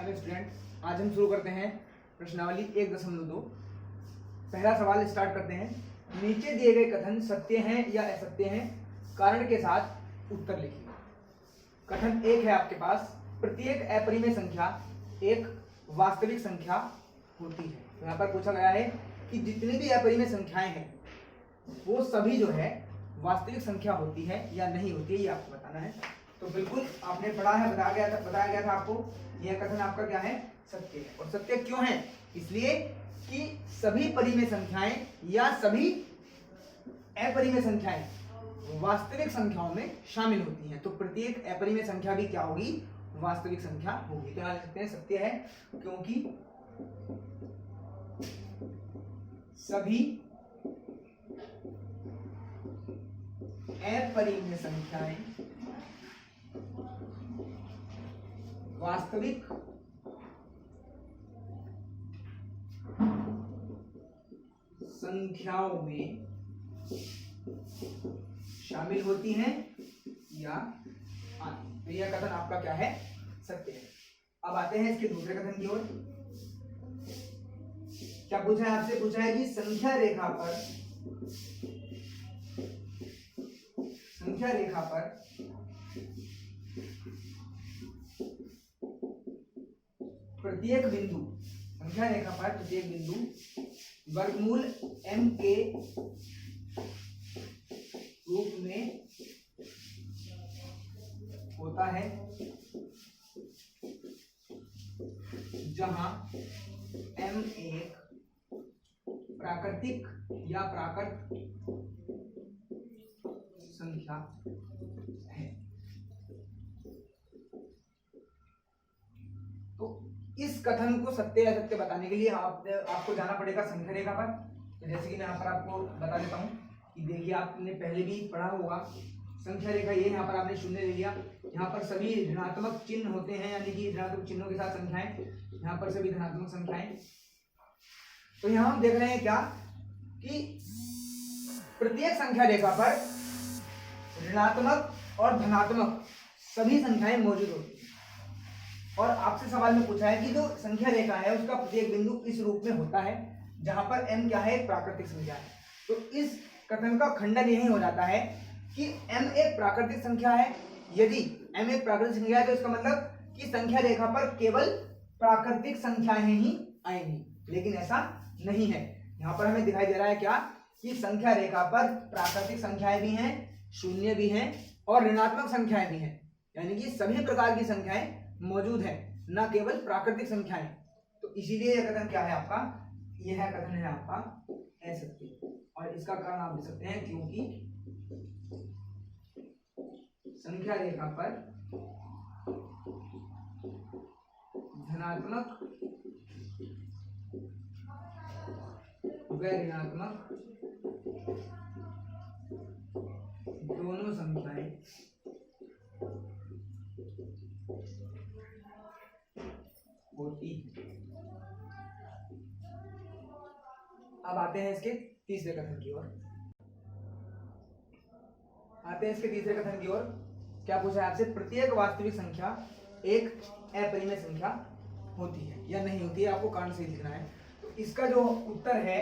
Hello student, आज हम शुरू करते हैं प्रश्नावली 1.2। पहला सवाल स्टार्ट करते हैं। नीचे दिए गए कथन सत्य हैं या असत्य हैं, कारण के साथ उत्तर लिखिए। कथन 1 है आपके पास, प्रत्येक अपरिमेय संख्या एक वास्तविक संख्या होती है। तो यहाँ पर पूछा गया है कि जितनी भी अपरिमेय संख्याएं हैं वो सभी जो है वास्तविक संख्या होती है या नहीं होती है, ये आपको बताना है। तो बिल्कुल आपने पढ़ा है, बताया गया था आपको, यह कथन आपका क्या है, सत्य है। और सत्य क्यों है? इसलिए कि सभी परिमेय संख्याएं या सभी अपरिमेय संख्याएं वास्तविक संख्याओं में शामिल होती हैं। तो प्रत्येक अपरिमेय संख्या भी क्या होगी, वास्तविक संख्या होगी। तो यहाँ लिख सकते हैं सत्य है, क्योंकि सभी अपरिमेय संख्याएं वास्तविक संख्याओं में शामिल होती हैं या तो यह कथन आपका क्या है, सत्य है। अब आते हैं इसके दूसरे कथन की ओर। क्या पूछा है आपसे? पूछा है कि संख्या रेखा पर प्रत्येक बिंदु, संख्या रेखा पर प्रत्येक बिंदु वर्गमूल m के रूप में होता है, जहां m एक प्राकृतिक या प्राकृत संख्या है। तो इस कथन को सत्य या असत्य बताने के लिए आपको जाना पड़ेगा संख्या रेखा पर। तो जैसे कि मैं यहाँ पर आपको बता देता हूँ कि देखिए, आपने पहले भी पढ़ा होगा संख्या रेखा, ये यहाँ पर आपने शून्य ले लिया, यहाँ पर सभी ऋणात्मक चिन्ह होते हैं, यानी कि ऋणात्मक चिन्हों के साथ संख्याएं, यहाँ पर सभी धनात्मक संख्याएं। तो यहाँ हम देख रहे हैं क्या कि प्रत्येक संख्या रेखा पर ऋणात्मक और धनात्मक सभी संख्याएं मौजूद होती हैं। और आपसे सवाल में पूछा है कि जो संख्या रेखा है उसका प्रत्येक बिंदु इस रूप में होता है, जहां पर m क्या है, एक प्राकृतिक संख्या है। तो इस कथन का खंडन यही हो जाता है कि m एक प्राकृतिक संख्या है। यदि m एक प्राकृतिक संख्या है तो इसका मतलब कि संख्या रेखा पर केवल प्राकृतिक संख्याएं ही आएंगी, लेकिन ऐसा नहीं है। यहाँ पर हमें दिखाई दे रहा है क्या कि संख्या रेखा पर प्राकृतिक संख्याएं भी हैं, शून्य भी हैं और ऋणात्मक संख्याएं भी हैं, यानी कि सभी प्रकार की संख्याएं मौजूद है, न केवल प्राकृतिक संख्याएं। तो इसीलिए यह कथन क्या है आपका, यह कथन है आपका असत्य। और इसका कारण आप दे सकते हैं क्योंकि संख्या रेखा पर धनात्मक व ऋणात्मक दोनों संख्याएं होती है। अब आते हैं इसके तीसरे कथन की ओर। क्या पूछा है आपसे? प्रत्येक वास्तविक संख्या एक अपरिमेय संख्या होती है या नहीं होती है, आपको कारण सही लिखना है। तो इसका जो उत्तर है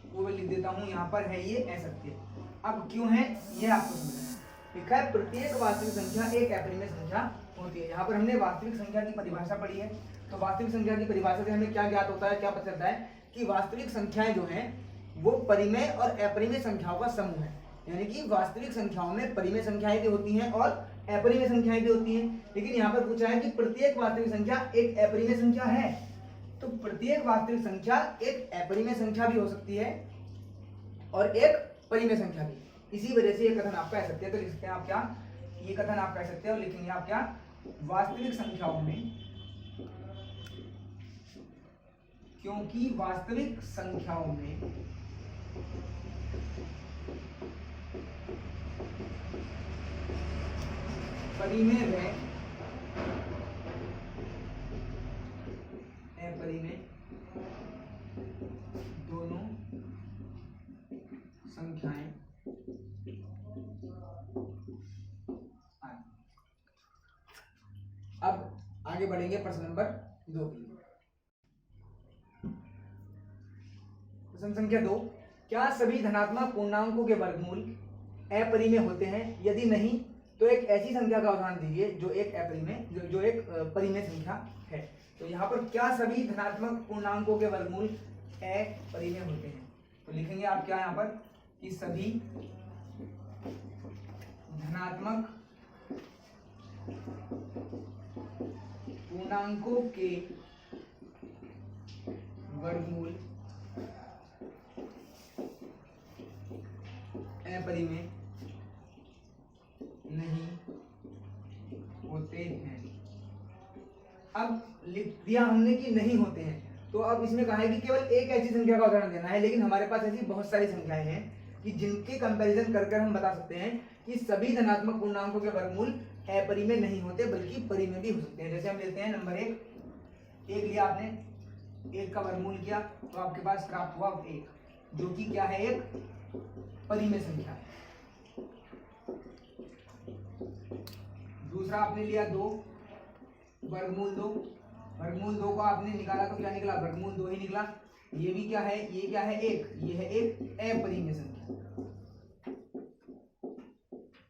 वो मैं लिख देता हूं, यहाँ पर है ये असत्य। अब क्यों है ये आपको समझना है। लिखा है प्रत्येक वास्तविक संख्या एक अपरिमेय संख्या होती है। यहाँ पर हमने वास्तविक संख्या की परिभाषा पढ़ी है। तो वास्तविक संख्या की परिभाषा से हमें क्या ज्ञात होता है, क्या पता चलता है कि वास्तविक संख्याएं जो हैं वो परिमेय और अपरिमेय संख्याओं का समूह है। यानी कि वास्तविक संख्याओं में परिमेय संख्याएं भी होती हैं और अपरिमेय संख्याएं भी होती हैं। लेकिन यहाँ पर पूछा है कि प्रत्येक वास्तविक संख्या एक अपरिमेय संख्या है। तो प्रत्येक वास्तविक संख्या एक अपरिमेय संख्या भी हो सकती है और एक परिमेय संख्या भी। इसी वजह से ये कथन आपका असत्य है। तो लिख सकते हैं आप क्या, ये कथन आपका असत्य है और लिखेंगे आप क्या, वास्तविक संख्याओं में, क्योंकि वास्तविक संख्याओं में परिमेय व अपरिमेय दोनों संख्याएं अब आगे बढ़ेंगे प्रश्न नंबर 2 के लिए। प्रश्न संख्या 2, क्या सभी धनात्मक पूर्णांकों के वर्गमूल अपरिमेय होते हैं? यदि नहीं तो एक ऐसी संख्या का उदाहरण दीजिए जो एक अपरिमेय जो एक परिमेय संख्या है। तो यहाँ पर क्या सभी धनात्मक पूर्णांकों के वर्गमूल अपरिमेय होते हैं? तो लिखेंगे आप क्या यहाँ पर कि सभी धनात्मक पूर्णांकों के वर्गमूल अपरिमेय नहीं होते हैं। अब लिख दिया हमने कि नहीं होते हैं, तो अब इसमें कहा है कि केवल एक ऐसी संख्या का उदाहरण देना है, लेकिन हमारे पास ऐसी बहुत सारी संख्याएं हैं कि जिनके कंपैरिजन कर कर हम बता सकते हैं कि सभी धनात्मक पूर्णांकों के वर्गमूल अपरिमेय नहीं होते बल्कि परिमेय भी हो सकते हैं। जैसे हम लेते हैं नंबर 1 लिया आपने, 1 का वर्गमूल किया तो आपके पास प्राप्त हुआ 1, जो कि क्या है, एक परिमेय संख्या है। दूसरा आपने लिया 2, वर्गमूल 2 को आपने निकाला तो क्या निकला, वर्गमूल 2 ही निकला। ये भी क्या है, ये क्या है, 1, ये है एक अपरिमेय संख्या,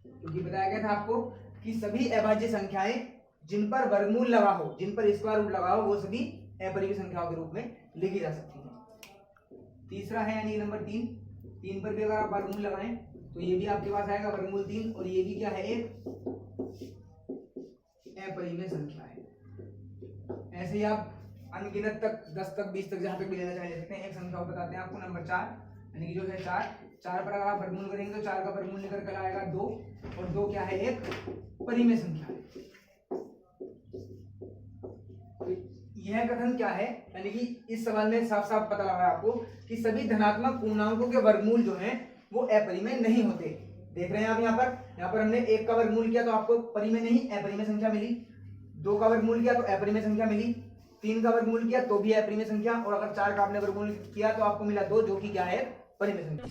क्योंकि बताया गया था आपको कि सभी अभाज्य संख्याएं जिन पर वर्गमूल लगा हो, जिन पर स्क्वायर रूट लगा हो, वो सभी अपरिमेय संख्याओं के रूप में लिखी जा सकती है। तीसरा है यानी नंबर 3 पर भी अगर आप वर्गमूल लगाएं तो ये भी आपके पास आएगा वर्गमूल 3, और ये भी क्या है, एक अपरिमेय संख्या है। ऐसे ही आप अनगिनत तक 10 तक 20 तक जहां तक भी लेना चाहे ले सकते हैं। एक संख्या बताते हैं आपको, नंबर 4 यानी कि जो है 4 पर अगर आप वर्गमूल करेंगे तो 4 का वर्गमूल निकल कर आएगा 2, और 2 क्या है, एक परिमेय संख्या है। तो यह कथन क्या है, यानी कि इस सवाल में साफ साफ पता लगा आपको कि सभी धनात्मक पूर्णांकों के वर्गमूल जो हैं वो अपरिमेय नहीं होते। देख रहे हैं आप यहाँ पर हमने 1 का वर्गमूल किया तो आपको परिमेय नहीं अपरिमेय संख्या मिली, 2 का वर्गमूल किया तो अपरिमेय संख्या मिली, 3 का वर्गमूल किया तो भी अपरिमेय संख्या, और अगर 4 का आपने वर्गमूल किया तो आपको मिला 2, जो कि क्या है, परिमेय संख्या।